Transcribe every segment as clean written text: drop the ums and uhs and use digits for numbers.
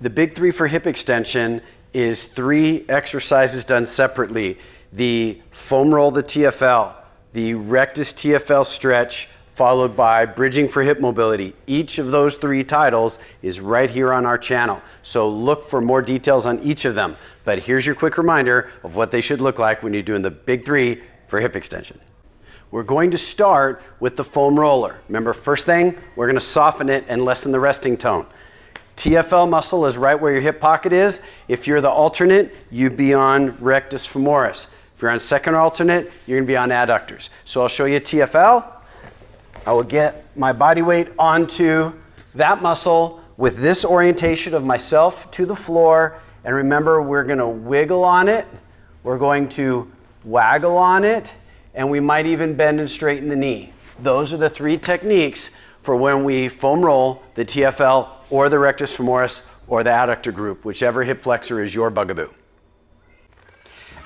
The big three for hip extension is 3 exercises done separately. The foam roll, the TFL, the rectus TFL stretch, followed by bridging for hip mobility. Each of those 3 titles is right here on our channel. So look for more details on each of them. But here's your quick reminder of what they should look like when you're doing the big 3 for hip extension. We're going to start with the foam roller. Remember, first thing, we're going to soften it and lessen the resting tone. TFL muscle is right where your hip pocket is. If you're the alternate, you'd be on rectus femoris. If you're on second alternate, you're going to be on adductors. So I'll show you TFL. I will get my body weight onto that muscle with this orientation of myself to the floor. And remember, we're going to wiggle on it. We're going to waggle on it. And we might even bend and straighten the knee. Those are the 3 techniques for when we foam roll the TFL or the rectus femoris or the adductor group, whichever hip flexor is your bugaboo.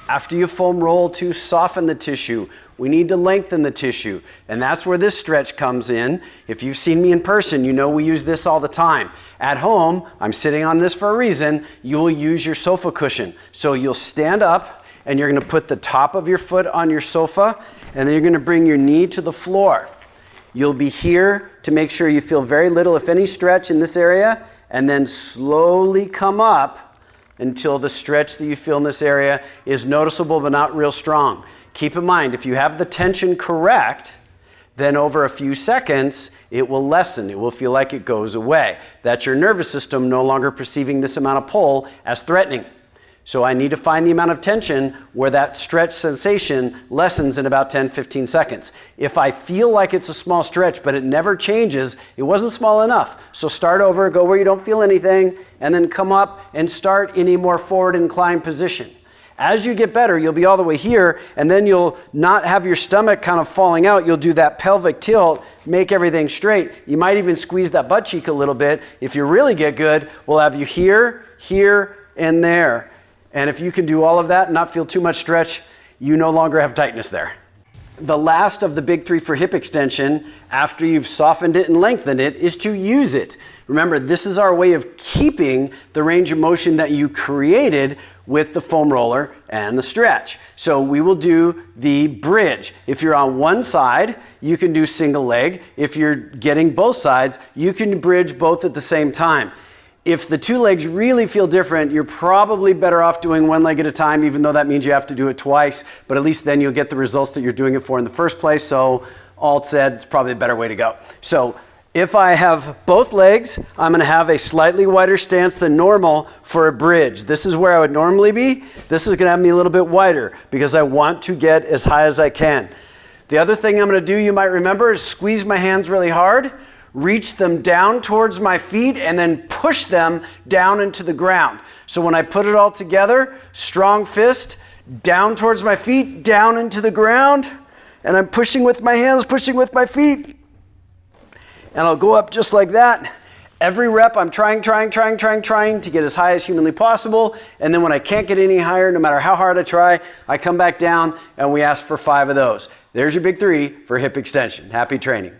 After you foam roll to soften the tissue, we need to lengthen the tissue. And that's where this stretch comes in. If you've seen me in person, you know we use this all the time. At home, I'm sitting on this for a reason, you will use your sofa cushion. So you'll stand up and you're gonna put the top of your foot on your sofa, and then you're gonna bring your knee to the floor. You'll be here to make sure you feel very little, if any, stretch in this area, and then slowly come up until the stretch that you feel in this area is noticeable but not real strong. Keep in mind, if you have the tension correct, then over a few seconds, it will lessen. It will feel like it goes away. That's your nervous system no longer perceiving this amount of pull as threatening. So I need to find the amount of tension where that stretch sensation lessens in about 10-15 seconds. If I feel like it's a small stretch, but it never changes, it wasn't small enough. So start over, go where you don't feel anything, and then come up and start in a more forward inclined position. As you get better, you'll be all the way here, and then you'll not have your stomach kind of falling out. You'll do that pelvic tilt, make everything straight. You might even squeeze that butt cheek a little bit. If you really get good, we'll have you here, here, and there. And if you can do all of that and not feel too much stretch, you no longer have tightness there. The last of the big 3 for hip extension, after you've softened it and lengthened it, is to use it. Remember, this is our way of keeping the range of motion that you created with the foam roller and the stretch. So we will do the bridge. If you're on one side, you can do single leg. If you're getting both sides, you can bridge both at the same time. If the 2 legs really feel different, you're probably better off doing 1 leg at a time, even though that means you have to do it twice, but at least then you'll get the results that you're doing it for in the first place. So all said, it's probably a better way to go. So if I have both legs, I'm gonna have a slightly wider stance than normal for a bridge. This is where I would normally be. This is gonna have me a little bit wider because I want to get as high as I can. The other thing I'm gonna do, you might remember, is squeeze my hands really hard, reach them down towards my feet, and then push them down into the ground. So when I put it all together, strong fist, down towards my feet, down into the ground, and I'm pushing with my hands, pushing with my feet. And I'll go up just like that. Every rep, I'm trying to get as high as humanly possible. And then when I can't get any higher, no matter how hard I try, I come back down and we ask for 5 of those. There's your big 3 for hip extension. Happy training.